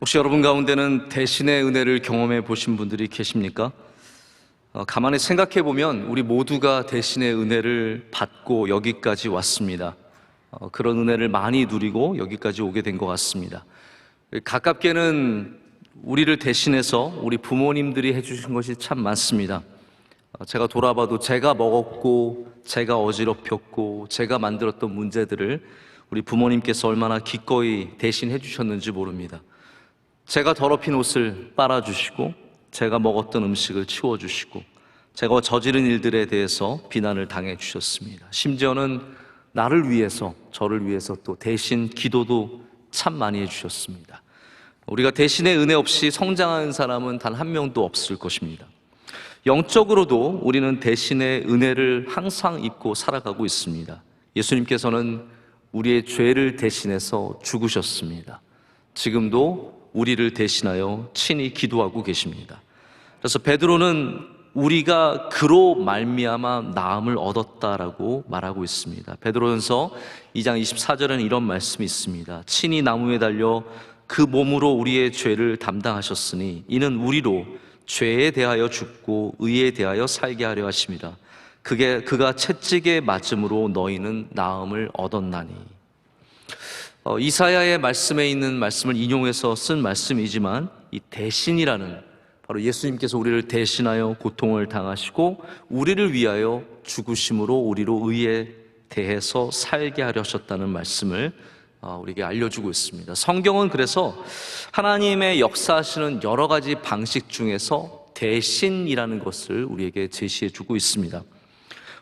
혹시 여러분 가운데는 대신의 은혜를 경험해 보신 분들이 계십니까? 가만히 생각해 보면 우리 모두가 대신의 은혜를 받고 여기까지 왔습니다. 그런 은혜를 많이 누리고 여기까지 오게 된 것 같습니다. 가깝게는 우리를 대신해서 우리 부모님들이 해주신 것이 참 많습니다. 제가 돌아봐도 제가 먹었고, 제가 어지럽혔고, 제가 만들었던 문제들을 우리 부모님께서 얼마나 기꺼이 대신해 주셨는지 모릅니다. 제가 더럽힌 옷을 빨아주시고, 제가 먹었던 음식을 치워주시고, 제가 저지른 일들에 대해서 비난을 당해 주셨습니다. 심지어는 나를 위해서, 저를 위해서 또 대신 기도도 참 많이 해주셨습니다. 우리가 대신의 은혜 없이 성장하는 사람은 단 한 명도 없을 것입니다. 영적으로도 우리는 대신의 은혜를 항상 입고 살아가고 있습니다. 예수님께서는 우리의 죄를 대신해서 죽으셨습니다. 지금도 우리를 대신하여 친히 기도하고 계십니다. 그래서 베드로는 우리가 그로 말미암아 나음을 얻었다라고 말하고 있습니다. 베드로전서 2장 24절에는 이런 말씀이 있습니다. 친히 나무에 달려 그 몸으로 우리의 죄를 담당하셨으니 이는 우리로 죄에 대하여 죽고 의에 대하여 살게 하려 하심이라. 그가 채찍에 맞음으로 너희는 나음을 얻었나니. 이사야의 말씀에 있는 말씀을 인용해서 쓴 말씀이지만 이 대신이라는, 바로 예수님께서 우리를 대신하여 고통을 당하시고 우리를 위하여 죽으심으로 우리로 의에 대해서 살게 하려 하셨다는 말씀을 우리에게 알려주고 있습니다. 성경은 그래서 하나님의 역사하시는 여러 가지 방식 중에서 대신이라는 것을 우리에게 제시해 주고 있습니다.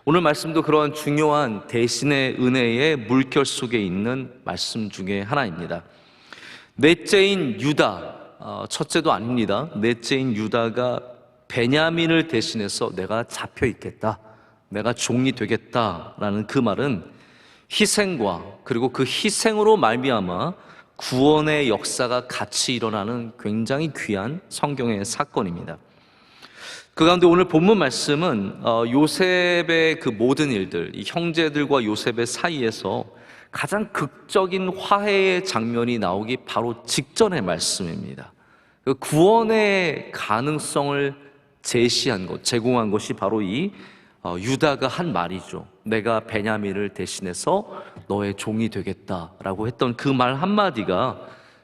오늘 말씀도 그러한 중요한 대신의 은혜의 물결 속에 있는 말씀 중에 하나입니다. 넷째인 유다, 첫째도 아닙니다. 넷째인 유다가 베냐민을 대신해서 내가 잡혀 있겠다, 내가 종이 되겠다라는 그 말은 희생과 그리고 그 희생으로 말미암아 구원의 역사가 같이 일어나는 굉장히 귀한 성경의 사건입니다. 그 가운데 오늘 본문 말씀은 요셉의 그 모든 일들, 이 형제들과 요셉의 사이에서 가장 극적인 화해의 장면이 나오기 바로 직전의 말씀입니다. 그 구원의 가능성을 제시한 것, 제공한 것이 바로 이 유다가 한 말이죠. 내가 베냐민을 대신해서 너의 종이 되겠다라고 했던 그 말 한마디가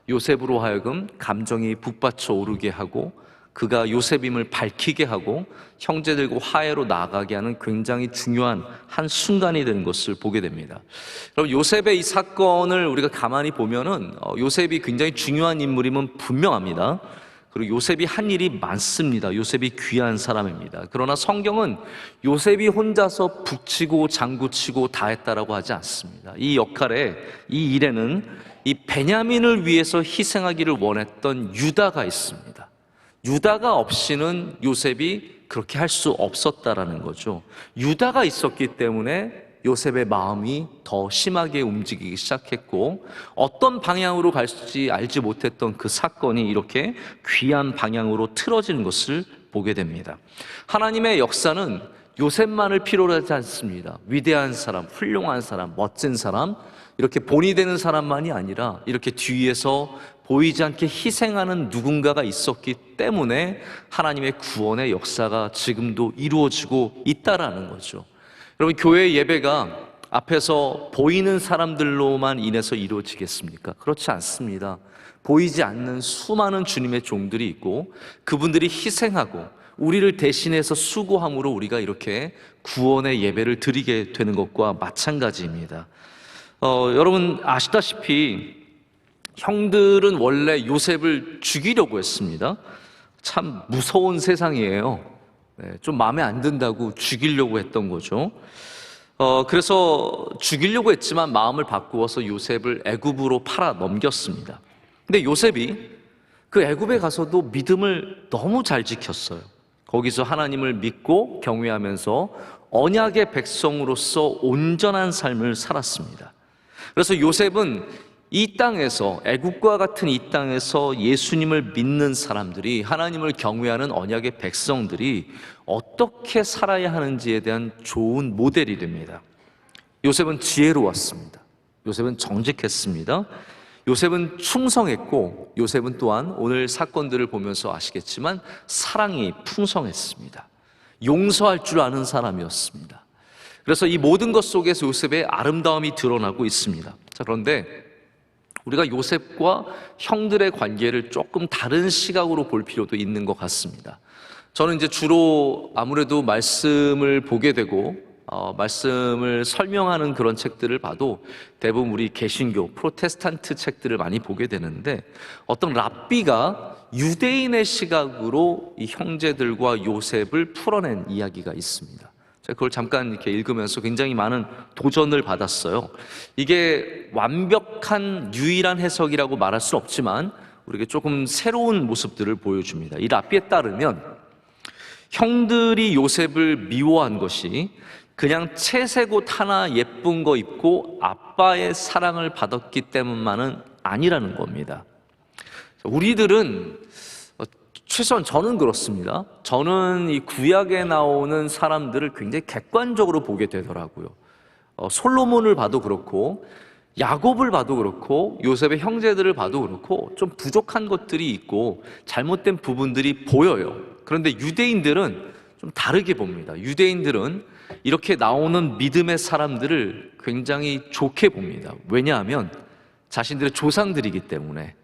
요셉으로 하여금 감정이 북받쳐 오르게 하고 그가 요셉임을 밝히게 하고 형제들과 화해로 나아가게 하는 굉장히 중요한 한 순간이 되는 것을 보게 됩니다. 여러분, 요셉의 이 사건을 우리가 가만히 보면은 요셉이 굉장히 중요한 인물임은 분명합니다. 그리고 요셉이 한 일이 많습니다. 요셉이 귀한 사람입니다. 그러나 성경은 요셉이 혼자서 북치고 장구치고 다 했다라고 하지 않습니다. 이 역할에, 이 일에는 이 베냐민을 위해서 희생하기를 원했던 유다가 있습니다. 유다가 없이는 요셉이 그렇게 할 수 없었다라는 거죠. 유다가 있었기 때문에 요셉의 마음이 더 심하게 움직이기 시작했고, 어떤 방향으로 갈지 알지 못했던 그 사건이 이렇게 귀한 방향으로 틀어지는 것을 보게 됩니다. 하나님의 역사는 요셉만을 필요로 하지 않습니다. 위대한 사람, 훌륭한 사람, 멋진 사람, 이렇게 본이 되는 사람만이 아니라 이렇게 뒤에서 보이지 않게 희생하는 누군가가 있었기 때문에 하나님의 구원의 역사가 지금도 이루어지고 있다라는 거죠. 여러분, 교회 예배가 앞에서 보이는 사람들로만 인해서 이루어지겠습니까? 그렇지 않습니다. 보이지 않는 수많은 주님의 종들이 있고 그분들이 희생하고 우리를 대신해서 수고함으로 우리가 이렇게 구원의 예배를 드리게 되는 것과 마찬가지입니다. 여러분 아시다시피 형들은 원래 요셉을 죽이려고 했습니다. 참 무서운 세상이에요. 좀 마음에 안 든다고 죽이려고 했던 거죠. 그래서 죽이려고 했지만 마음을 바꾸어서 요셉을 애굽으로 팔아 넘겼습니다. 근데 요셉이 그 애굽에 가서도 믿음을 너무 잘 지켰어요. 거기서 하나님을 믿고 경외하면서 언약의 백성으로서 온전한 삶을 살았습니다. 그래서 요셉은 이 땅에서, 애국과 같은 이 땅에서 예수님을 믿는 사람들이, 하나님을 경외하는 언약의 백성들이 어떻게 살아야 하는지에 대한 좋은 모델이 됩니다. 요셉은 지혜로웠습니다. 요셉은 정직했습니다. 요셉은 충성했고 요셉은 또한 오늘 사건들을 보면서 아시겠지만 사랑이 풍성했습니다. 용서할 줄 아는 사람이었습니다. 그래서 이 모든 것 속에서 요셉의 아름다움이 드러나고 있습니다. 자, 그런데 우리가 요셉과 형들의 관계를 조금 다른 시각으로 볼 필요도 있는 것 같습니다. 저는 이제 주로 아무래도 말씀을 보게 되고 말씀을 설명하는 그런 책들을 봐도 대부분 우리 개신교, 프로테스탄트 책들을 많이 보게 되는데 어떤 랍비가 유대인의 시각으로 이 형제들과 요셉을 풀어낸 이야기가 있습니다. 제가 그걸 잠깐 이렇게 읽으면서 굉장히 많은 도전을 받았어요. 이게 완벽한 유일한 해석이라고 말할 수 없지만 우리에게 조금 새로운 모습들을 보여줍니다. 이 랍비에 따르면 형들이 요셉을 미워한 것이 그냥 채색 옷 하나 예쁜 거 입고 아빠의 사랑을 받았기 때문만은 아니라는 겁니다. 우리들은 최소한 저는 그렇습니다. 저는 이 구약에 나오는 사람들을 굉장히 객관적으로 보게 되더라고요. 솔로몬을 봐도 그렇고 야곱을 봐도 그렇고 요셉의 형제들을 봐도 그렇고 좀 부족한 것들이 있고 잘못된 부분들이 보여요. 그런데 유대인들은 좀 다르게 봅니다. 유대인들은 이렇게 나오는 믿음의 사람들을 굉장히 좋게 봅니다. 왜냐하면 자신들의 조상들이기 때문에.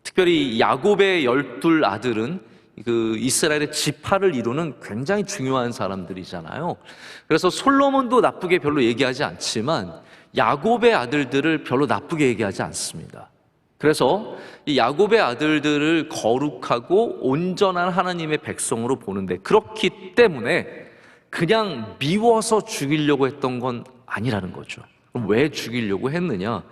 특별히 야곱의 12 아들은 그 이스라엘의 지파를 이루는 굉장히 중요한 사람들이잖아요. 그래서 솔로몬도 나쁘게 별로 얘기하지 않지만 야곱의 아들들을 별로 나쁘게 얘기하지 않습니다. 그래서 이 야곱의 아들들을 거룩하고 온전한 하나님의 백성으로 보는데 그렇기 때문에 그냥 미워서 죽이려고 했던 건 아니라는 거죠. 그럼 왜 죽이려고 했느냐?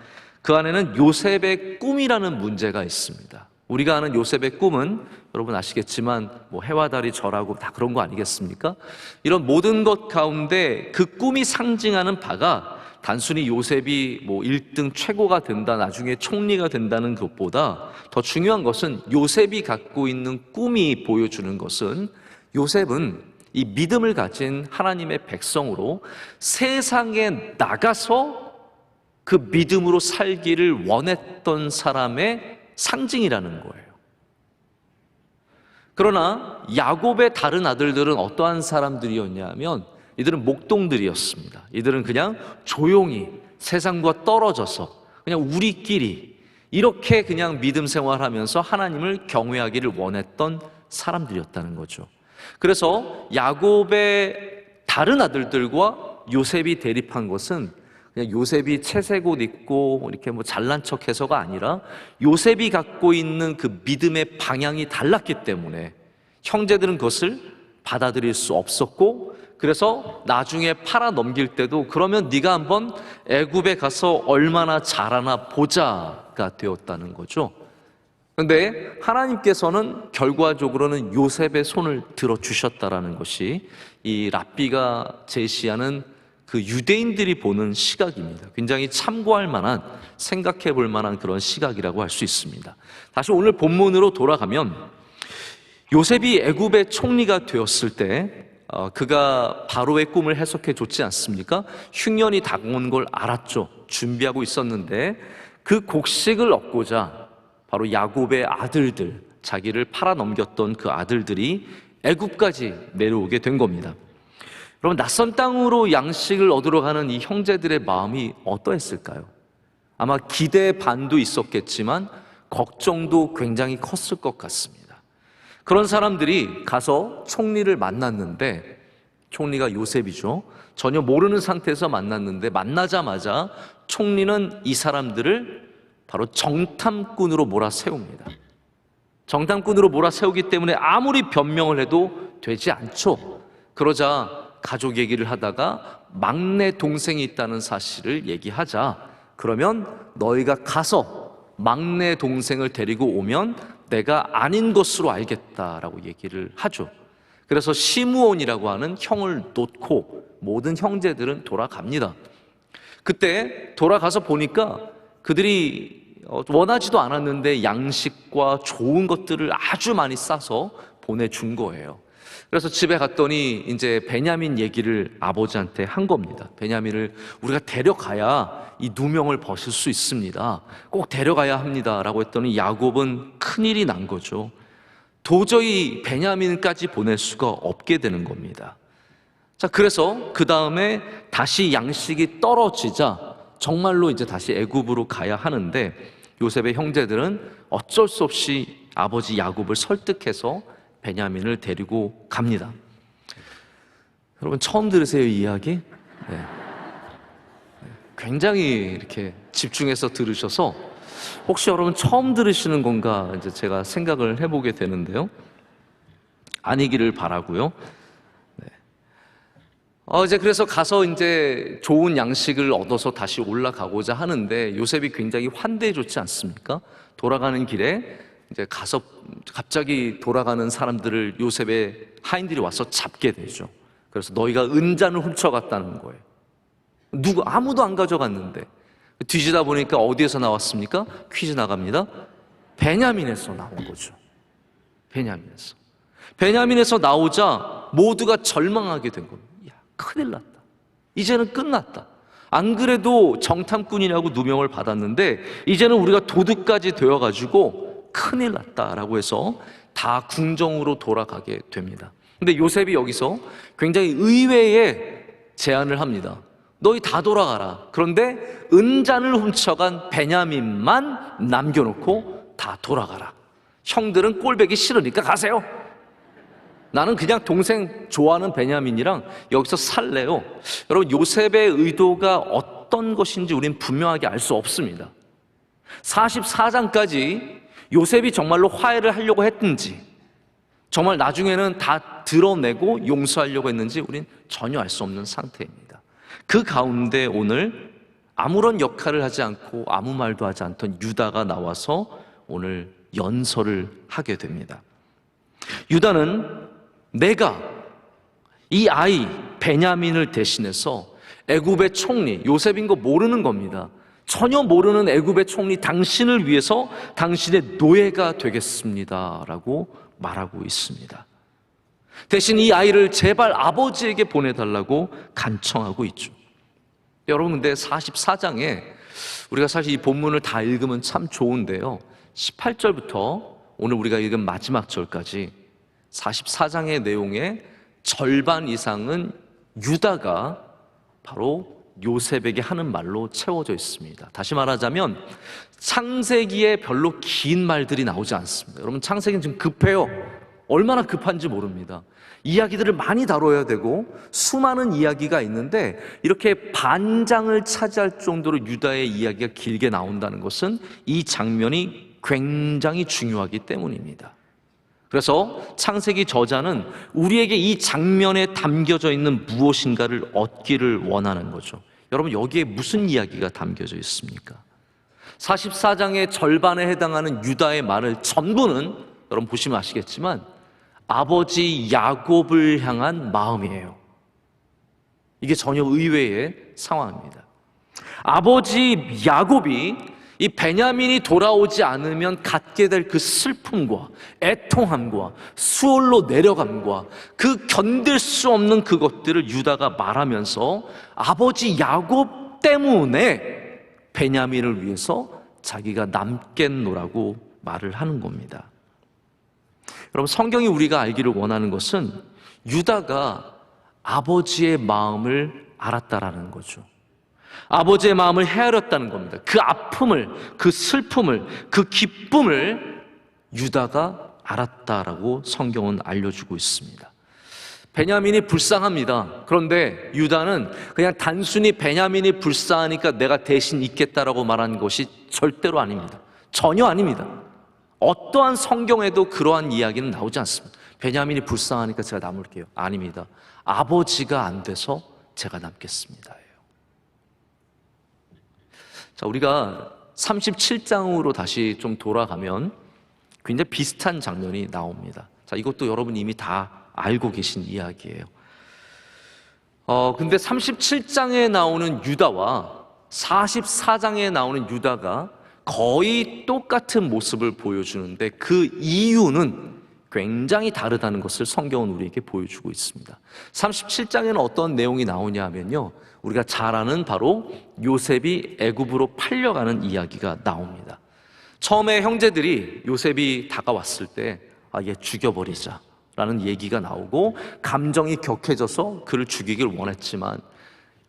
그 안에는 요셉의 꿈이라는 문제가 있습니다. 우리가 아는 요셉의 꿈은 여러분 아시겠지만 뭐 해와 달이 절하고 다 그런 거 아니겠습니까? 이런 모든 것 가운데 그 꿈이 상징하는 바가 단순히 요셉이 뭐 1등 최고가 된다, 나중에 총리가 된다는 것보다 더 중요한 것은 요셉이 갖고 있는 꿈이 보여주는 것은 요셉은 이 믿음을 가진 하나님의 백성으로 세상에 나가서 그 믿음으로 살기를 원했던 사람의 상징이라는 거예요. 그러나 야곱의 다른 아들들은 어떠한 사람들이었냐면 이들은 목동들이었습니다. 이들은 그냥 조용히 세상과 떨어져서 그냥 우리끼리 이렇게 그냥 믿음 생활하면서 하나님을 경외하기를 원했던 사람들이었다는 거죠. 그래서 야곱의 다른 아들들과 요셉이 대립한 것은 그냥 요셉이 채색 옷 입고 이렇게 뭐 잘난 척해서가 아니라 요셉이 갖고 있는 그 믿음의 방향이 달랐기 때문에 형제들은 그것을 받아들일 수 없었고 그래서 나중에 팔아 넘길 때도 그러면 네가 한번 애굽에 가서 얼마나 잘하나 보자가 되었다는 거죠. 그런데 하나님께서는 결과적으로는 요셉의 손을 들어주셨다라는 것이 이 랍비가 제시하는 그 유대인들이 보는 시각입니다. 굉장히 참고할 만한, 생각해 볼 만한 그런 시각이라고 할 수 있습니다. 다시 오늘 본문으로 돌아가면 요셉이 애굽의 총리가 되었을 때 그가 바로의 꿈을 해석해 줬지 않습니까? 흉년이 다가온 걸 알았죠. 준비하고 있었는데 그 곡식을 얻고자 바로 야곱의 아들들, 자기를 팔아넘겼던 그 아들들이 애굽까지 내려오게 된 겁니다. 여러분, 낯선 땅으로 양식을 얻으러 가는 이 형제들의 마음이 어떠했을까요? 아마 기대 반도 있었겠지만 걱정도 굉장히 컸을 것 같습니다. 그런 사람들이 가서 총리를 만났는데, 총리가 요셉이죠. 전혀 모르는 상태에서 만났는데 만나자마자 총리는 이 사람들을 바로 정탐꾼으로 몰아세웁니다. 정탐꾼으로 몰아세우기 때문에 아무리 변명을 해도 되지 않죠. 그러자 가족 얘기를 하다가 막내 동생이 있다는 사실을 얘기하자. 그러면 너희가 가서 막내 동생을 데리고 오면 내가 아닌 것으로 알겠다라고 얘기를 하죠. 그래서 시므온이라고 하는 형을 놓고 모든 형제들은 돌아갑니다. 그때 돌아가서 보니까 그들이 원하지도 않았는데 양식과 좋은 것들을 아주 많이 싸서 보내준 거예요. 그래서 집에 갔더니 이제 베냐민 얘기를 아버지한테 한 겁니다. 베냐민을 우리가 데려가야 이 누명을 벗을 수 있습니다. 꼭 데려가야 합니다. 라고 했더니 야곱은 큰일이 난 거죠. 도저히 베냐민까지 보낼 수가 없게 되는 겁니다. 자, 그래서 그 다음에 다시 양식이 떨어지자 정말로 이제 다시 애굽으로 가야 하는데 요셉의 형제들은 어쩔 수 없이 아버지 야곱을 설득해서 베냐민을 데리고 갑니다. 여러분 처음 들으세요, 이 이야기? 네. 굉장히 이렇게 집중해서 들으셔서 혹시 여러분 처음 들으시는 건가 이제 제가 생각을 해보게 되는데요. 아니기를 바라고요. 네. 이제 그래서 가서 이제 좋은 양식을 얻어서 다시 올라가고자 하는데 요셉이 굉장히 환대해 줬지 않습니까? 돌아가는 길에 이제 가서 갑자기 돌아가는 사람들을 요셉의 하인들이 와서 잡게 되죠. 그래서 너희가 은잔을 훔쳐갔다는 거예요. 아무도 안 가져갔는데 뒤지다 보니까 어디에서 나왔습니까? 퀴즈 나갑니다. 베냐민에서 나온 거죠. 베냐민에서 나오자 모두가 절망하게 된 겁니다. 야, 큰일 났다. 이제는 끝났다. 안 그래도 정탐꾼이라고 누명을 받았는데 이제는 우리가 도둑까지 되어가지고 큰일 났다라고 해서 다 궁정으로 돌아가게 됩니다. 근데 요셉이 여기서 굉장히 의외의 제안을 합니다. 너희 다 돌아가라. 그런데 은잔을 훔쳐간 베냐민만 남겨놓고 다 돌아가라. 형들은 꼴보기 싫으니까 가세요. 나는 그냥 동생 좋아하는 베냐민이랑 여기서 살래요. 여러분 요셉의 의도가 어떤 것인지 우린 분명하게 알 수 없습니다. 44장까지 요셉이 정말로 화해를 하려고 했든지 정말 나중에는 다 드러내고 용서하려고 했는지 우린 전혀 알 수 없는 상태입니다. 그 가운데 오늘 아무런 역할을 하지 않고 아무 말도 하지 않던 유다가 나와서 오늘 연설을 하게 됩니다. 유다는 내가 이 아이 베냐민을 대신해서 애굽의 총리, 요셉인 거 모르는 겁니다. 전혀 모르는 애굽의 총리 당신을 위해서 당신의 노예가 되겠습니다 라고 말하고 있습니다. 대신 이 아이를 제발 아버지에게 보내달라고 간청하고 있죠. 여러분 근데 44장에 우리가 사실 이 본문을 다 읽으면 참 좋은데요, 18절부터 오늘 우리가 읽은 마지막 절까지 44장의 내용의 절반 이상은 유다가 바로 요셉에게 하는 말로 채워져 있습니다. 다시 말하자면 창세기에 별로 긴 말들이 나오지 않습니다. 여러분 창세기는 지금 급해요. 얼마나 급한지 모릅니다. 이야기들을 많이 다뤄야 되고 수많은 이야기가 있는데 이렇게 반장을 차지할 정도로 유다의 이야기가 길게 나온다는 것은 이 장면이 굉장히 중요하기 때문입니다. 그래서 창세기 저자는 우리에게 이 장면에 담겨져 있는 무엇인가를 얻기를 원하는 거죠. 여러분 여기에 무슨 이야기가 담겨져 있습니까? 44장의 절반에 해당하는 유다의 말을 전부는 여러분 보시면 아시겠지만 아버지 야곱을 향한 마음이에요. 이게 전혀 의외의 상황입니다. 아버지 야곱이 이 베냐민이 돌아오지 않으면 갖게 될 그 슬픔과 애통함과 수월로 내려감과 그 견딜 수 없는 그것들을 유다가 말하면서 아버지 야곱 때문에 베냐민을 위해서 자기가 남겠노라고 말을 하는 겁니다. 여러분 성경이 우리가 알기를 원하는 것은 유다가 아버지의 마음을 알았다라는 거죠. 아버지의 마음을 헤아렸다는 겁니다. 그 아픔을, 그 슬픔을, 그 기쁨을 유다가 알았다라고 성경은 알려주고 있습니다. 베냐민이 불쌍합니다. 그런데 유다는 그냥 단순히 베냐민이 불쌍하니까 내가 대신 있겠다라고 말한 것이 절대로 아닙니다. 전혀 아닙니다. 어떠한 성경에도 그러한 이야기는 나오지 않습니다. 베냐민이 불쌍하니까 제가 남을게요. 아닙니다. 아버지가 안 돼서 제가 남겠습니다. 자, 우리가 37장으로 다시 좀 돌아가면 굉장히 비슷한 장면이 나옵니다. 자, 이것도 여러분 이미 다 알고 계신 이야기예요. 근데 37장에 나오는 유다와 44장에 나오는 유다가 거의 똑같은 모습을 보여주는데 그 이유는 굉장히 다르다는 것을 성경은 우리에게 보여주고 있습니다. 37장에는 어떤 내용이 나오냐 하면요, 우리가 잘 아는 바로 요셉이 애굽으로 팔려가는 이야기가 나옵니다. 처음에 형제들이 요셉이 다가왔을 때 얘 죽여버리자 라는 얘기가 나오고 감정이 격해져서 그를 죽이길 원했지만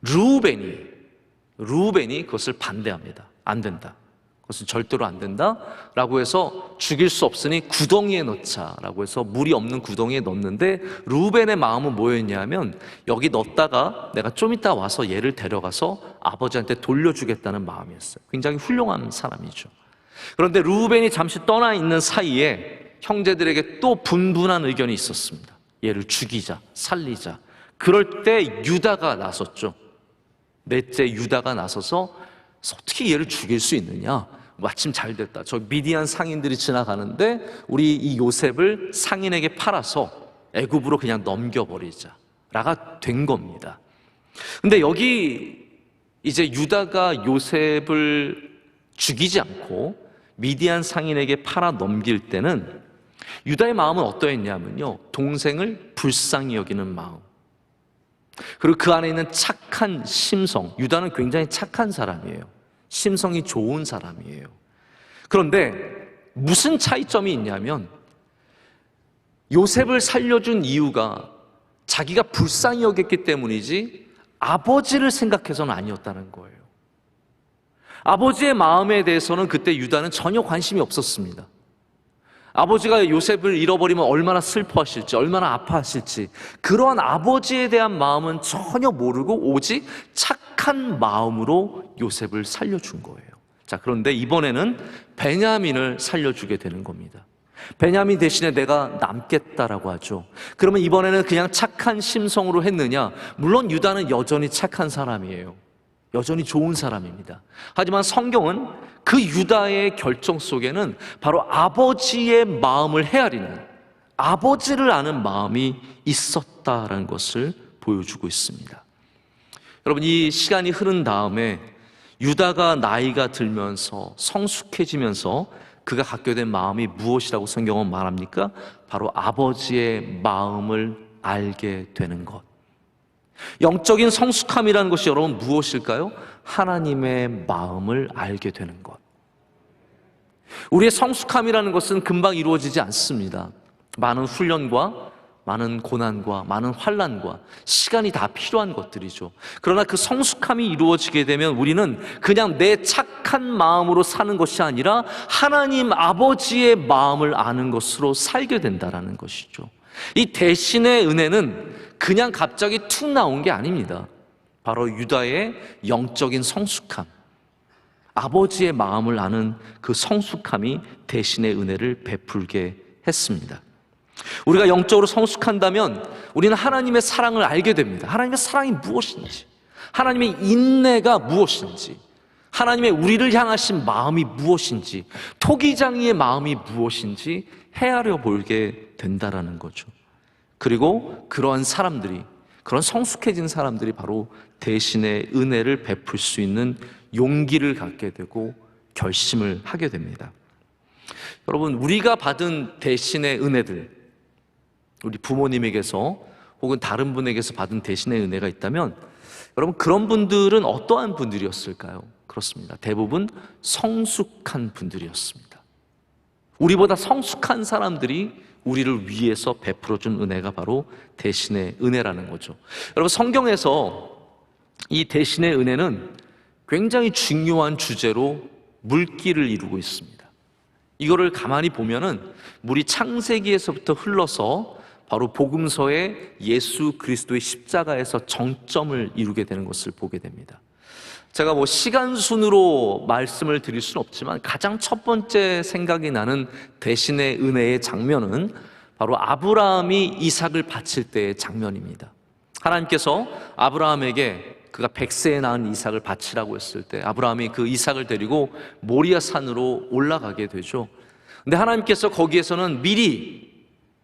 르우벤이 그것을 반대합니다. 안 된다, 그것은 절대로 안 된다 라고 해서 죽일 수 없으니 구덩이에 넣자 라고 해서 물이 없는 구덩이에 넣는데, 르우벤의 마음은 뭐였냐면 여기 넣었다가 내가 좀 이따 와서 얘를 데려가서 아버지한테 돌려주겠다는 마음이었어요. 굉장히 훌륭한 사람이죠. 그런데 르우벤이 잠시 떠나 있는 사이에 형제들에게 또 분분한 의견이 있었습니다. 얘를 죽이자, 살리자. 그럴 때 유다가 나섰죠. 넷째 유다가 나서서 어떻게 얘를 죽일 수 있느냐, 마침 잘 됐다, 저 미디안 상인들이 지나가는데 우리 이 요셉을 상인에게 팔아서 애굽으로 그냥 넘겨버리자 라가 된 겁니다. 근데 여기 이제 유다가 요셉을 죽이지 않고 미디안 상인에게 팔아 넘길 때는 유다의 마음은 어떠했냐면요, 동생을 불쌍히 여기는 마음, 그리고 그 안에 있는 착한 심성. 유다는 굉장히 착한 사람이에요. 심성이 좋은 사람이에요. 그런데 무슨 차이점이 있냐면 요셉을 살려준 이유가 자기가 불쌍히 여겼기 때문이지 아버지를 생각해서는 아니었다는 거예요. 아버지의 마음에 대해서는 그때 유다는 전혀 관심이 없었습니다. 아버지가 요셉을 잃어버리면 얼마나 슬퍼하실지, 얼마나 아파하실지, 그러한 아버지에 대한 마음은 전혀 모르고 오직 착한 마음으로 요셉을 살려준 거예요. 자, 그런데 이번에는 베냐민을 살려주게 되는 겁니다. 베냐민 대신에 내가 남겠다라고 하죠. 그러면 이번에는 그냥 착한 심성으로 했느냐? 물론 유다는 여전히 착한 사람이에요. 여전히 좋은 사람입니다. 하지만 성경은 그 유다의 결정 속에는 바로 아버지의 마음을 헤아리는, 아버지를 아는 마음이 있었다라는 것을 보여주고 있습니다. 여러분, 이 시간이 흐른 다음에 유다가 나이가 들면서 성숙해지면서 그가 갖게 된 마음이 무엇이라고 성경은 말합니까? 바로 아버지의 마음을 알게 되는 것. 영적인 성숙함이라는 것이 여러분 무엇일까요? 하나님의 마음을 알게 되는 것. 우리의 성숙함이라는 것은 금방 이루어지지 않습니다. 많은 훈련과 많은 고난과 많은 환난과 시간이 다 필요한 것들이죠. 그러나 그 성숙함이 이루어지게 되면 우리는 그냥 내 착한 마음으로 사는 것이 아니라 하나님 아버지의 마음을 아는 것으로 살게 된다는 것이죠. 이 대신의 은혜는 그냥 갑자기 툭 나온 게 아닙니다. 바로 유다의 영적인 성숙함, 아버지의 마음을 아는 그 성숙함이 대신의 은혜를 베풀게 했습니다. 우리가 영적으로 성숙한다면 우리는 하나님의 사랑을 알게 됩니다. 하나님의 사랑이 무엇인지, 하나님의 인내가 무엇인지, 하나님의 우리를 향하신 마음이 무엇인지, 토기장이의 마음이 무엇인지 헤아려 보게 된다라는 거죠. 그리고 그러한 사람들이, 그런 성숙해진 사람들이 바로 대신의 은혜를 베풀 수 있는 용기를 갖게 되고 결심을 하게 됩니다. 여러분, 우리가 받은 대신의 은혜들, 우리 부모님에게서 혹은 다른 분에게서 받은 대신의 은혜가 있다면 여러분, 그런 분들은 어떠한 분들이었을까요? 그렇습니다. 대부분 성숙한 분들이었습니다. 우리보다 성숙한 사람들이 우리를 위해서 베풀어준 은혜가 바로 대신의 은혜라는 거죠. 여러분, 성경에서 이 대신의 은혜는 굉장히 중요한 주제로 물길을 이루고 있습니다. 이거를 가만히 보면은 물이 창세기에서부터 흘러서 바로 복음서의 예수 그리스도의 십자가에서 정점을 이루게 되는 것을 보게 됩니다. 제가 시간 순으로 말씀을 드릴 수는 없지만 가장 첫 번째 생각이 나는 대신의 은혜의 장면은 바로 아브라함이 이삭을 바칠 때의 장면입니다. 하나님께서 아브라함에게 그가 100세에 낳은 이삭을 바치라고 했을 때 아브라함이 그 이삭을 데리고 모리아 산으로 올라가게 되죠. 근데 하나님께서 거기에서는 미리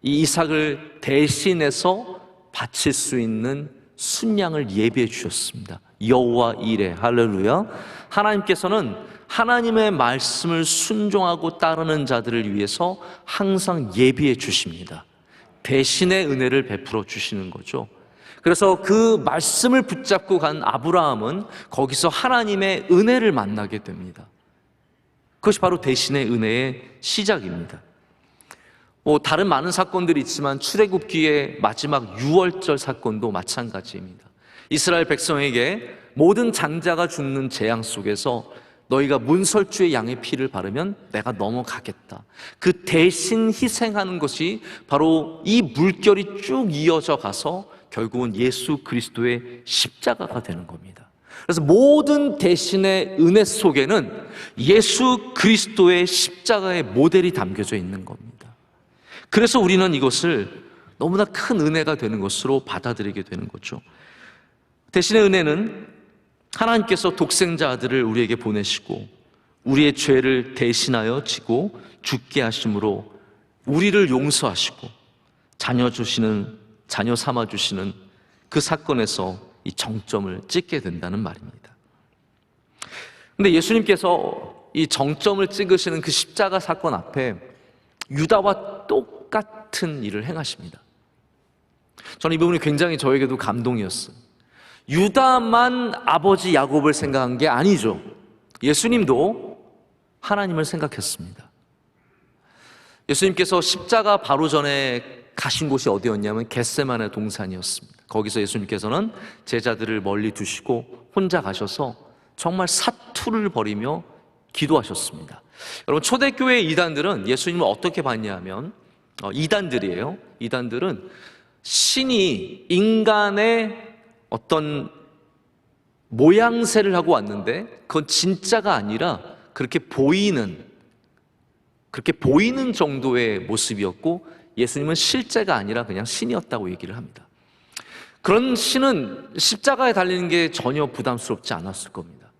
이 이삭을 대신해서 바칠 수 있는 순양을 예비해 주셨습니다. 여호와 이레, 할렐루야. 하나님께서는 하나님의 말씀을 순종하고 따르는 자들을 위해서 항상 예비해 주십니다. 대신의 은혜를 베풀어 주시는 거죠. 그래서 그 말씀을 붙잡고 간 아브라함은 거기서 하나님의 은혜를 만나게 됩니다. 그것이 바로 대신의 은혜의 시작입니다. 다른 많은 사건들이 있지만 출애굽기의 마지막 유월절 사건도 마찬가지입니다. 이스라엘 백성에게 모든 장자가 죽는 재앙 속에서 너희가 문설주의 양의 피를 바르면 내가 넘어가겠다. 그 대신 희생하는 것이 바로 이 물결이 쭉 이어져 가서 결국은 예수 그리스도의 십자가가 되는 겁니다. 그래서 모든 대신의 은혜 속에는 예수 그리스도의 십자가의 모델이 담겨져 있는 겁니다. 그래서 우리는 이것을 너무나 큰 은혜가 되는 것으로 받아들이게 되는 거죠. 대신의 은혜는 하나님께서 독생자 아들을 우리에게 보내시고 우리의 죄를 대신하여 지고 죽게 하심으로 우리를 용서하시고 자녀 삼아주시는 그 사건에서 이 정점을 찍게 된다는 말입니다. 근데 예수님께서 이 정점을 찍으시는 그 십자가 사건 앞에 유다와 똑같은 일을 행하십니다. 저는 이 부분이 굉장히 저에게도 감동이었어요. 유다만 아버지 야곱을 생각한 게 아니죠. 예수님도 하나님을 생각했습니다. 예수님께서 십자가 바로 전에 가신 곳이 어디였냐면 겟세마네 동산이었습니다. 거기서 예수님께서는 제자들을 멀리 두시고 혼자 가셔서 정말 사투를 벌이며 기도하셨습니다. 여러분, 초대교회 이단들은 예수님을 어떻게 봤냐면 이단들이에요. 이단들은 신이 인간의 어떤 모양새를 하고 왔는데 그건 진짜가 아니라 그렇게 보이는 정도의 모습이었고 예수님은 실제가 아니라 그냥 신이었다고 얘기를 합니다. 그런 신은 십자가에 달리는 게 전혀 부담스럽지 않았을 겁니다.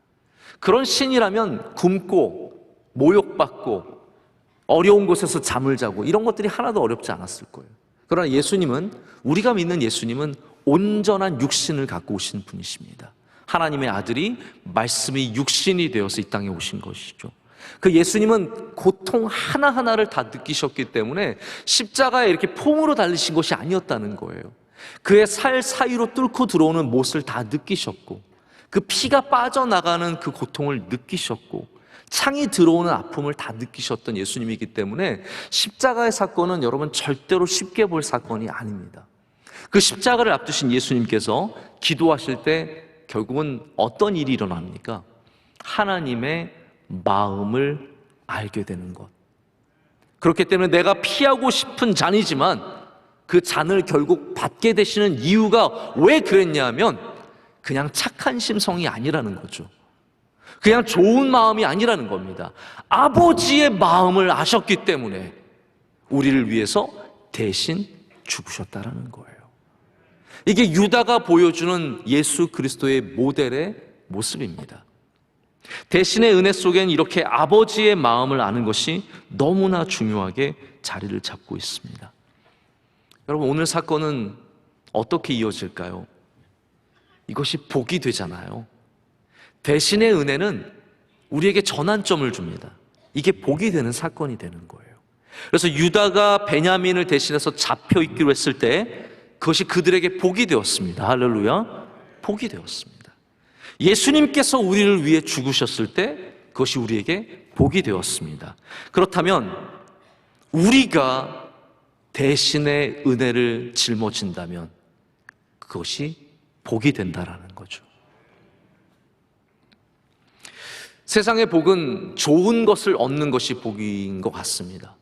그런 신이라면 굶고 모욕받고 어려운 곳에서 잠을 자고 이런 것들이 하나도 어렵지 않았을 거예요. 그러나 예수님은, 우리가 믿는 예수님은 온전한 육신을 갖고 오신 분이십니다. 하나님의 아들이 말씀이 육신이 되어서 이 땅에 오신 것이죠. 그 예수님은 고통 하나하나를 다 느끼셨기 때문에 십자가에 이렇게 폼으로 달리신 것이 아니었다는 거예요. 그의 살 사이로 뚫고 들어오는 못을 다 느끼셨고 그 피가 빠져나가는 그 고통을 느끼셨고 창이 들어오는 아픔을 다 느끼셨던 예수님이기 때문에 십자가의 사건은 여러분 절대로 쉽게 볼 사건이 아닙니다. 그 십자가를 앞두신 예수님께서 기도하실 때 결국은 어떤 일이 일어납니까? 하나님의 마음을 알게 되는 것. 그렇기 때문에 내가 피하고 싶은 잔이지만 그 잔을 결국 받게 되시는 이유가 왜 그랬냐면 그냥 착한 심성이 아니라는 거죠. 그냥 좋은 마음이 아니라는 겁니다. 아버지의 마음을 아셨기 때문에 우리를 위해서 대신 죽으셨다라는 거예요. 이게 유다가 보여주는 예수 그리스도의 모델의 모습입니다. 대신의 은혜 속엔 이렇게 아버지의 마음을 아는 것이 너무나 중요하게 자리를 잡고 있습니다. 여러분, 오늘 사건은 어떻게 이어질까요? 이것이 복이 되잖아요. 대신의 은혜는 우리에게 전환점을 줍니다. 이게 복이 되는 사건이 되는 거예요. 그래서 유다가 베냐민을 대신해서 잡혀 있기로 했을 때 그것이 그들에게 복이 되었습니다. 할렐루야. 복이 되었습니다. 예수님께서 우리를 위해 죽으셨을 때 그것이 우리에게 복이 되었습니다. 그렇다면 우리가 대신의 은혜를 짊어진다면 그것이 복이 된다라는 거죠. 세상의 복은 좋은 것을 얻는 것이 복인 것 같습니다.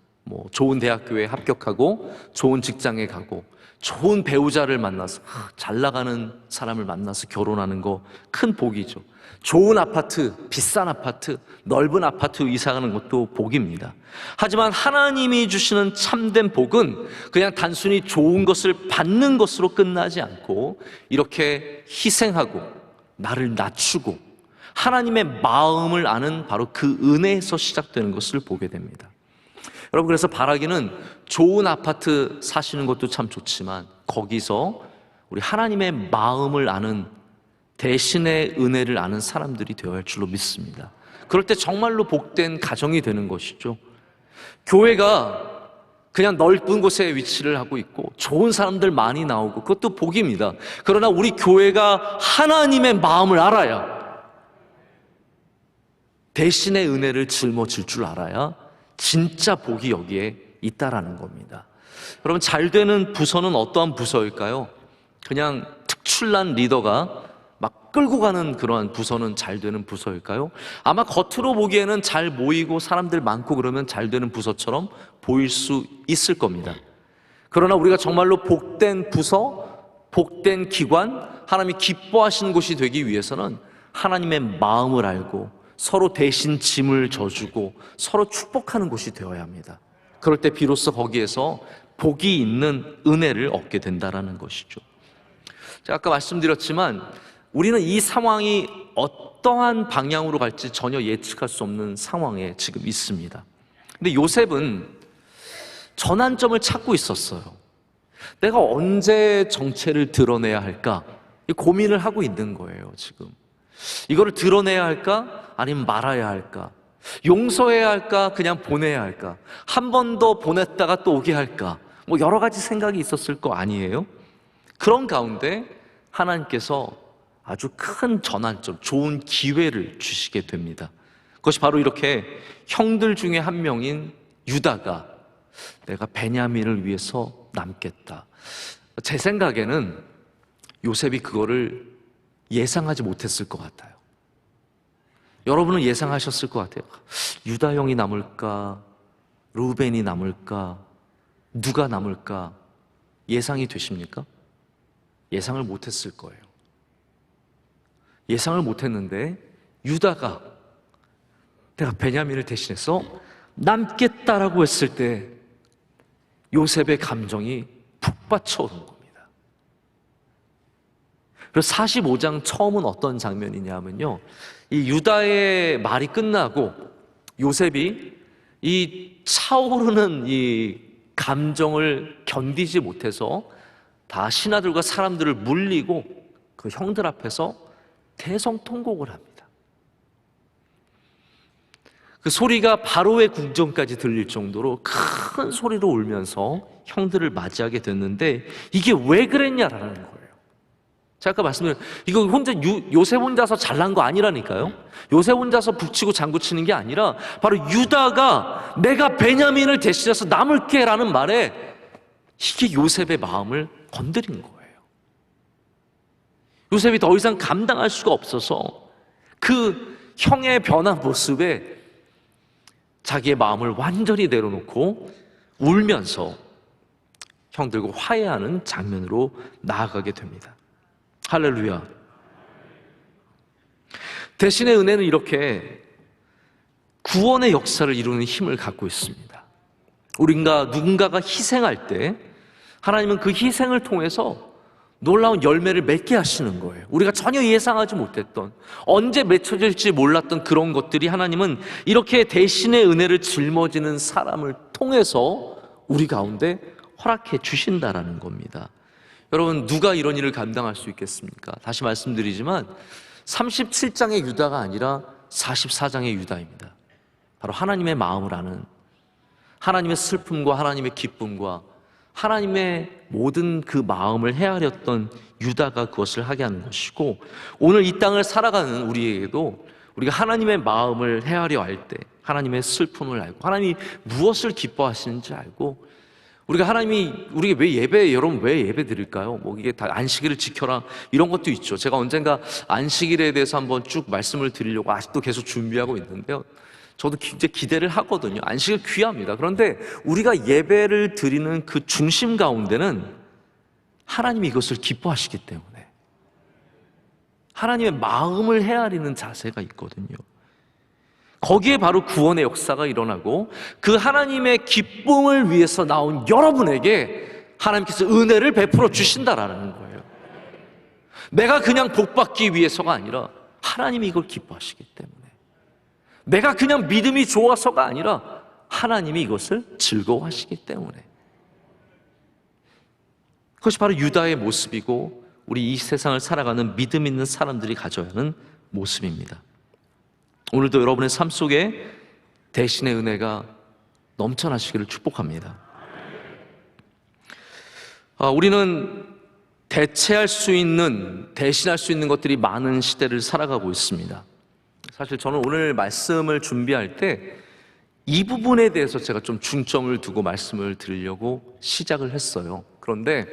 좋은 대학교에 합격하고 좋은 직장에 가고 좋은 배우자를 만나서 잘 나가는 사람을 만나서 결혼하는 거 큰 복이죠. 좋은 아파트, 비싼 아파트, 넓은 아파트 이사가는 것도 복입니다. 하지만 하나님이 주시는 참된 복은 그냥 단순히 좋은 것을 받는 것으로 끝나지 않고 이렇게 희생하고 나를 낮추고 하나님의 마음을 아는 바로 그 은혜에서 시작되는 것을 보게 됩니다. 여러분, 그래서 바라기는 좋은 아파트 사시는 것도 참 좋지만 거기서 우리 하나님의 마음을 아는 대신의 은혜를 아는 사람들이 되어야 할 줄로 믿습니다. 그럴 때 정말로 복된 가정이 되는 것이죠. 교회가 그냥 넓은 곳에 위치를 하고 있고 좋은 사람들 많이 나오고 그것도 복입니다. 그러나 우리 교회가 하나님의 마음을 알아야, 대신의 은혜를 짊어질 줄 알아야 진짜 복이 여기에 있다라는 겁니다. 여러분, 잘 되는 부서는 어떠한 부서일까요? 그냥 특출난 리더가 막 끌고 가는 그러한 부서는 잘 되는 부서일까요? 아마 겉으로 보기에는 잘 모이고 사람들 많고 그러면 잘 되는 부서처럼 보일 수 있을 겁니다. 그러나 우리가 정말로 복된 부서, 복된 기관, 하나님이 기뻐하시는 곳이 되기 위해서는 하나님의 마음을 알고 서로 대신 짐을 져주고 서로 축복하는 곳이 되어야 합니다. 그럴 때 비로소 거기에서 복이 있는 은혜를 얻게 된다는 것이죠. 제가 아까 말씀드렸지만 우리는 이 상황이 어떠한 방향으로 갈지 전혀 예측할 수 없는 상황에 지금 있습니다. 근데 요셉은 전환점을 찾고 있었어요. 내가 언제 정체를 드러내야 할까? 고민을 하고 있는 거예요, 지금. 이거를 드러내야 할까? 아니면 말아야 할까? 용서해야 할까? 그냥 보내야 할까? 한 번 더 보냈다가 또 오게 할까? 뭐 여러 가지 생각이 있었을 거 아니에요? 그런 가운데 하나님께서 아주 큰 전환점, 좋은 기회를 주시게 됩니다. 그것이 바로 이렇게 형들 중에 한 명인 유다가 내가 베냐민을 위해서 남겠다. 제 생각에는 요셉이 그거를 예상하지 못했을 것 같아요. 여러분은 예상하셨을 것 같아요. 유다 형이 남을까? 루벤이 남을까? 누가 남을까? 예상이 되십니까? 예상을 못했을 거예요. 예상을 못했는데 유다가 내가 베냐민을 대신해서 남겠다라고 했을 때 요셉의 감정이 북받쳐오는 겁니다. 그래서 45장 처음은 어떤 장면이냐면요, 이 유다의 말이 끝나고 요셉이 이 차오르는 이 감정을 견디지 못해서 다 신하들과 사람들을 물리고 그 형들 앞에서 대성통곡을 합니다. 그 소리가 바로의 궁전까지 들릴 정도로 큰 소리로 울면서 형들을 맞이하게 됐는데 이게 왜 그랬냐라는 거예요. 제가 아까 말씀드린 이거 혼자 요셉 혼자서 잘난 거 아니라니까요. 요셉 혼자서 북치고 장구치는 게 아니라 바로 유다가 내가 베냐민을 대신해서 남을게 라는 말에 이게 요셉의 마음을 건드린 거예요. 요셉이 더 이상 감당할 수가 없어서 그 형의 변한 모습에 자기의 마음을 완전히 내려놓고 울면서 형들과 화해하는 장면으로 나아가게 됩니다. 할렐루야. 대신의 은혜는 이렇게 구원의 역사를 이루는 힘을 갖고 있습니다. 우리가 누군가가 희생할 때 하나님은 그 희생을 통해서 놀라운 열매를 맺게 하시는 거예요. 우리가 전혀 예상하지 못했던, 언제 맺혀질지 몰랐던 그런 것들이 하나님은 이렇게 대신의 은혜를 짊어지는 사람을 통해서 우리 가운데 허락해 주신다라는 겁니다. 여러분, 누가 이런 일을 감당할 수 있겠습니까? 다시 말씀드리지만 37장의 유다가 아니라 44장의 유다입니다. 바로 하나님의 마음을 아는, 하나님의 슬픔과 하나님의 기쁨과 하나님의 모든 그 마음을 헤아렸던 유다가 그것을 하게 하는 것이고, 오늘 이 땅을 살아가는 우리에게도 우리가 하나님의 마음을 헤아려 알 때 하나님의 슬픔을 알고 하나님이 무엇을 기뻐하시는지 알고, 우리가 하나님이 우리가 왜 예배, 여러분 왜 예배 드릴까요? 뭐 이게 다 안식일을 지켜라 이런 것도 있죠. 제가 언젠가 안식일에 대해서 한번 쭉 말씀을 드리려고 아직도 계속 준비하고 있는데요, 저도 이제 기대를 하거든요. 안식일 귀합니다. 그런데 우리가 예배를 드리는 그 중심 가운데는 하나님이 이것을 기뻐하시기 때문에 하나님의 마음을 헤아리는 자세가 있거든요. 거기에 바로 구원의 역사가 일어나고 그 하나님의 기쁨을 위해서 나온 여러분에게 하나님께서 은혜를 베풀어 주신다라는 거예요. 내가 그냥 복받기 위해서가 아니라 하나님이 이걸 기뻐하시기 때문에, 내가 그냥 믿음이 좋아서가 아니라 하나님이 이것을 즐거워하시기 때문에, 그것이 바로 유다의 모습이고 우리 이 세상을 살아가는 믿음 있는 사람들이 가져야 하는 모습입니다. 오늘도 여러분의 삶 속에 대신의 은혜가 넘쳐나시기를 축복합니다. 우리는 대체할 수 있는, 대신할 수 있는 것들이 많은 시대를 살아가고 있습니다. 사실 저는 오늘 말씀을 준비할 때 이 부분에 대해서 제가 좀 중점을 두고 말씀을 드리려고 시작을 했어요. 그런데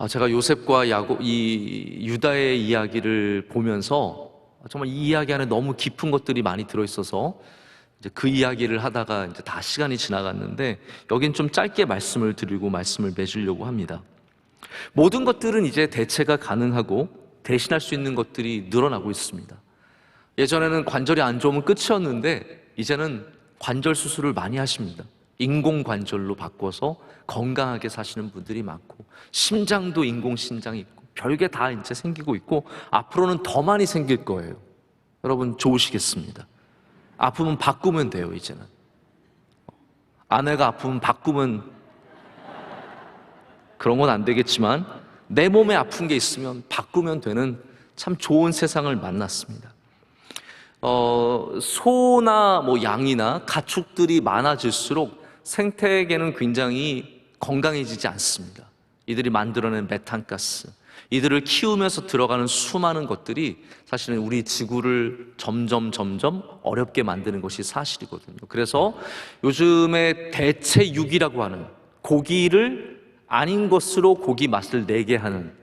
제가 요셉과 야곱, 이 유다의 이야기를 보면서 정말 이 이야기 안에 너무 깊은 것들이 많이 들어있어서 이제 그 이야기를 하다가 이제 다 시간이 지나갔는데, 여긴 좀 짧게 말씀을 드리고 말씀을 맺으려고 합니다. 모든 것들은 이제 대체가 가능하고 대신할 수 있는 것들이 늘어나고 있습니다. 예전에는 관절이 안 좋으면 끝이었는데 이제는 관절 수술을 많이 하십니다. 인공관절로 바꿔서 건강하게 사시는 분들이 많고, 심장도 인공심장이 있고, 별게 다 이제 생기고 있고, 앞으로는 더 많이 생길 거예요. 여러분 좋으시겠습니다. 아프면 바꾸면 돼요. 이제는 아내가 아프면 바꾸면, 그런 건 안 되겠지만 내 몸에 아픈 게 있으면 바꾸면 되는 참 좋은 세상을 만났습니다. 소나 양이나 가축들이 많아질수록 생태계는 굉장히 건강해지지 않습니다. 이들이 만들어낸 메탄가스, 이들을 키우면서 들어가는 수많은 것들이 사실은 우리 지구를 점점 어렵게 만드는 것이 사실이거든요. 그래서 요즘에 대체육이라고 하는, 고기를 아닌 것으로 고기 맛을 내게 하는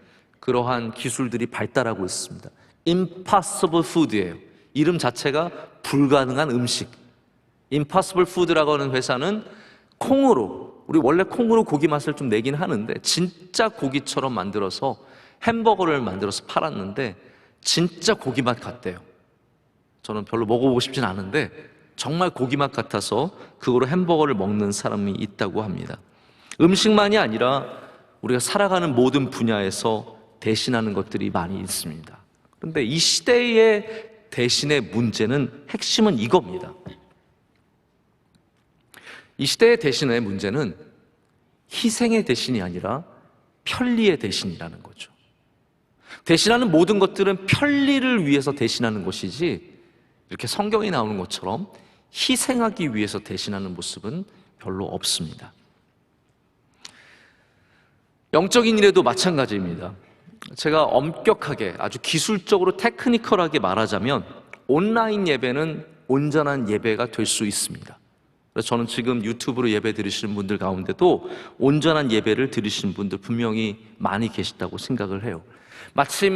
그러한 기술들이 발달하고 있습니다. Impossible Food예요. 이름 자체가 불가능한 음식. Impossible Food라고 하는 회사는 콩으로, 우리 원래 콩으로 고기 맛을 좀 내긴 하는데 진짜 고기처럼 만들어서 햄버거를 만들어서 팔았는데 진짜 고기 맛 같대요. 저는 별로 먹어보고 싶진 않은데 정말 고기 맛 같아서 그거로 햄버거를 먹는 사람이 있다고 합니다. 음식만이 아니라 우리가 살아가는 모든 분야에서 대신하는 것들이 많이 있습니다. 그런데 이 시대의 대신의 문제는, 핵심은 이겁니다. 이 시대의 대신의 문제는 희생의 대신이 아니라 편리의 대신이라는 거죠. 대신하는 모든 것들은 편리를 위해서 대신하는 것이지, 이렇게 성경에 나오는 것처럼 희생하기 위해서 대신하는 모습은 별로 없습니다. 영적인 일에도 마찬가지입니다. 제가 엄격하게, 아주 기술적으로 테크니컬하게 말하자면 온라인 예배는 온전한 예배가 될 수 있습니다. 그래서 저는 지금 유튜브로 예배 드리시는 분들 가운데도 온전한 예배를 드리시는 분들 분명히 많이 계시다고 생각을 해요. 마치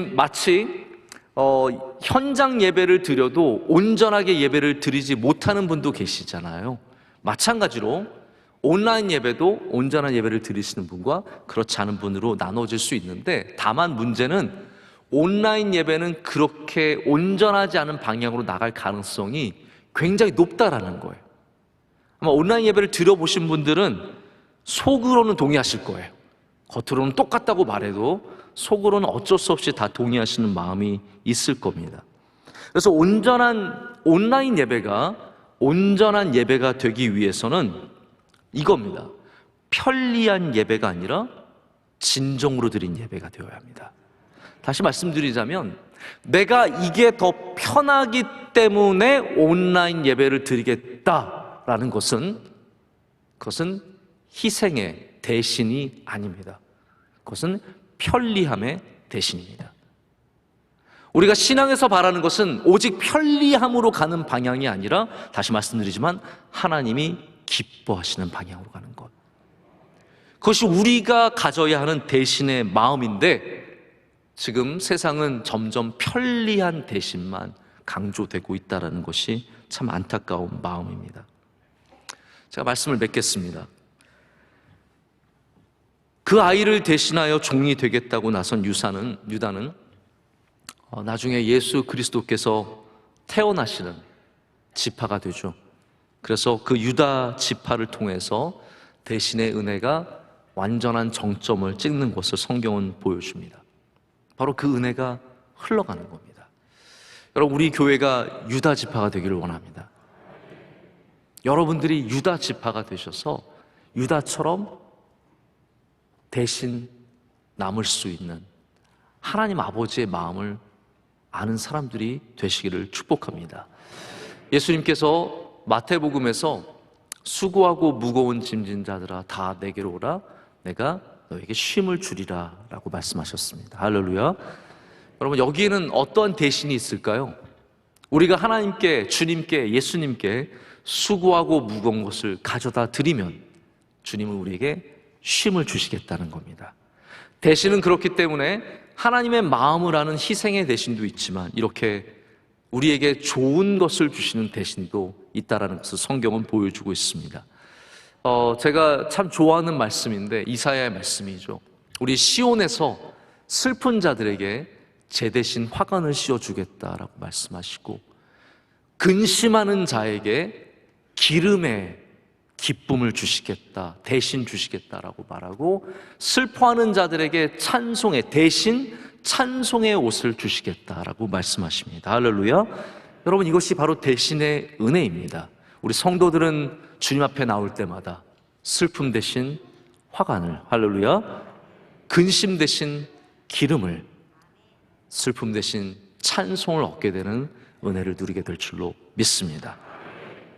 현장 예배를 드려도 온전하게 예배를 드리지 못하는 분도 계시잖아요. 마찬가지로 온라인 예배도 온전한 예배를 드리시는 분과 그렇지 않은 분으로 나눠질 수 있는데, 다만 문제는 온라인 예배는 그렇게 온전하지 않은 방향으로 나갈 가능성이 굉장히 높다라는 거예요. 아마 온라인 예배를 드려보신 분들은 속으로는 동의하실 거예요. 겉으로는 똑같다고 말해도 속으로는 어쩔 수 없이 다 동의하시는 마음이 있을 겁니다. 그래서 온라인 예배가 온전한 예배가 되기 위해서는 이겁니다. 편리한 예배가 아니라 진정으로 드린 예배가 되어야 합니다. 다시 말씀드리자면, 내가 이게 더 편하기 때문에 온라인 예배를 드리겠다라는 것은, 그것은 희생의 대신이 아닙니다. 그것은 편리함의 대신입니다. 우리가 신앙에서 바라는 것은 오직 편리함으로 가는 방향이 아니라, 다시 말씀드리지만 하나님이 기뻐하시는 방향으로 가는 것, 그것이 우리가 가져야 하는 대신의 마음인데, 지금 세상은 점점 편리한 대신만 강조되고 있다는 것이 참 안타까운 마음입니다. 제가 말씀을 맺겠습니다. 그 아이를 대신하여 종이 되겠다고 나선 유다는 나중에 예수 그리스도께서 태어나시는 지파가 되죠. 그래서 그 유다 지파를 통해서 대신의 은혜가 완전한 정점을 찍는 것을 성경은 보여줍니다. 바로 그 은혜가 흘러가는 겁니다. 여러분, 우리 교회가 유다 지파가 되기를 원합니다. 여러분들이 유다 지파가 되셔서 유다처럼 대신 남을 수 있는 하나님 아버지의 마음을 아는 사람들이 되시기를 축복합니다. 예수님께서 마태복음에서 수고하고 무거운 짐진 자들아 다 내게로 오라 내가 너에게 쉼을 주리라 라고 말씀하셨습니다. 할렐루야. 여러분, 여기에는 어떠한 대신이 있을까요? 우리가 하나님께, 주님께, 예수님께 수고하고 무거운 것을 가져다 드리면 주님은 우리에게 쉼을 주시겠다는 겁니다. 대신은 그렇기 때문에 하나님의 마음을 아는 희생의 대신도 있지만 이렇게 우리에게 좋은 것을 주시는 대신도 있다라는 것을 성경은 보여주고 있습니다. 제가 참 좋아하는 말씀인데 이사야의 말씀이죠. 우리 시온에서 슬픈 자들에게 제 대신 화관을 씌워주겠다라고 말씀하시고, 근심하는 자에게 기름의 기쁨을 주시겠다, 대신 주시겠다라고 말하고, 슬퍼하는 자들에게 대신 찬송의 옷을 주시겠다라고 말씀하십니다. 할렐루야. 여러분, 이것이 바로 대신의 은혜입니다. 우리 성도들은 주님 앞에 나올 때마다 슬픔 대신 화관을, 할렐루야, 근심 대신 기름을, 슬픔 대신 찬송을 얻게 되는 은혜를 누리게 될 줄로 믿습니다.